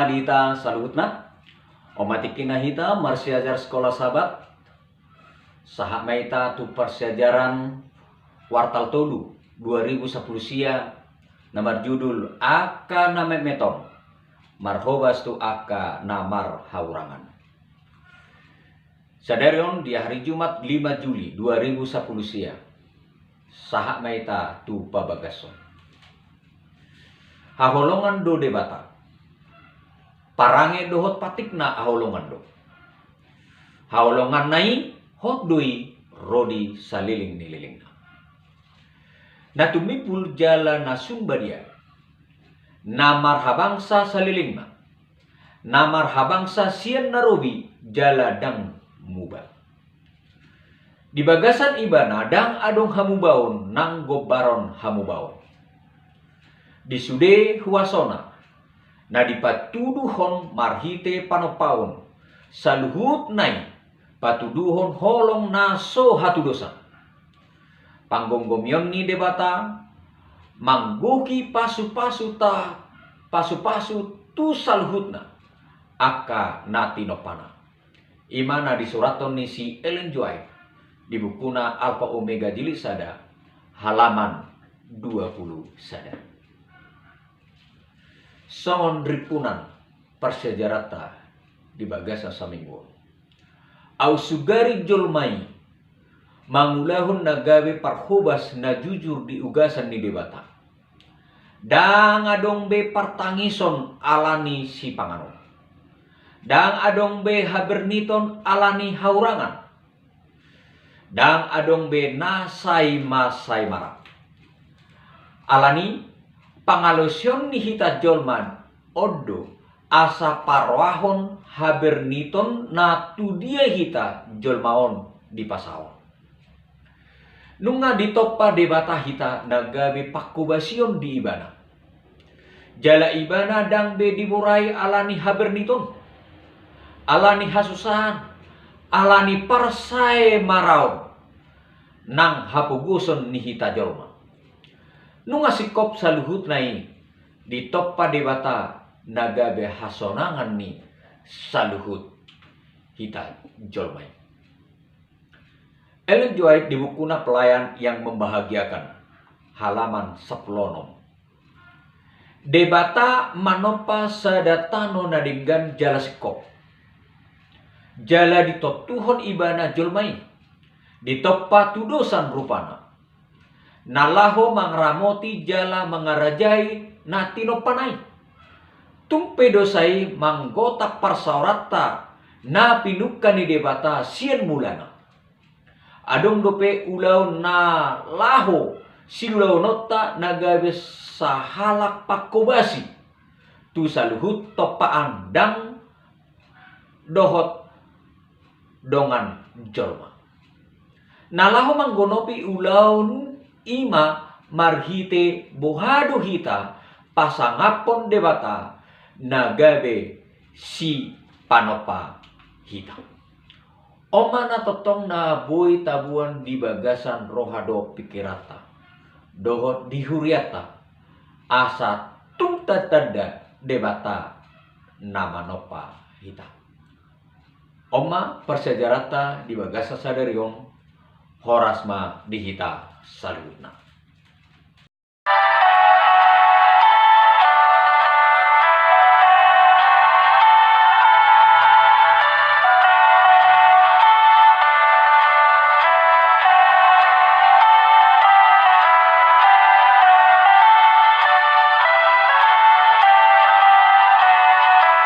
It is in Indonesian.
dita salutna omatikina hita marsiajar sekolah sahabat saha maita tu persiajaran wartal tolu 2010 sia namar judul aka name metom marhobas tu aka namar haurangan. Sadarion di hari Jumat 5 Juli 2010 sia saha maita tu pabagason haholongan do debata parange dohot patikna aholongan do haholongan nai hot doi rodi saliling nililingna natumipul jala nasumbadia namar habangsa salilingna namar habangsa sian narobi jala dang muba di bagasan ibana dang adong hamubaon nang gobaron hamubaon disude huasona na dipatuduhon marhite panopaon saluhut nai patuduhon holong naso hatudosa panggonggomion ni debata manggoki pasu-pasu tu saluhutna aka natinopana imana disuraton ni si Ellen Joy di bukuna Alpha Omega Jilid Sada halaman 20 sada. Songon ripunan persejarata di bagasa saminggo au sugari jolmai mangulahun nagawe parhobas na jujur di ugasan ni debata dang adong be partangison alani si panganon dang adong be haberniton alani haurangan dang adong be nasai masai marap alani pangalosyon ni hita jolman odo asa parwahon haberniton na tudia hita jolmaon di pasaon nunga ditoppa debata hita nagabe pakubasion di ibana jala ibana dang be dimurai alani haberniton alani hasusahan alani parsai marau nang hapuguson ni hita jolma nunga sikop saluhut nai ditoppa debata nagabe hasonangan ni saluhut hita jolmai. Ellen Joy di bukuna Pelayan yang Membahagiakan halaman 10 debata manopa sadatano nadinggan jala sikop jala ditoptuhon ibana jolmai ditoppa tudosan rupana nalaho mangramoti jala mangarajai natinopanai tumpe dosai manggotak parsaurata na pinukan ni debata sien mulana adong dope ulau na laho silau nota nagabe sahalak pakobasi tu saluhut topaan dang dohot dongan jolma nalaho manggonopi ulau ima marhite bohado hita pasangapon debata nagabe si panopa hita omana totong na boy tabuan di bagasan rohado pikirata dohot dihuriata asa tungtatanda debata namanopa hita oma persejarata di bagasa sadarion horasma di hita salutna.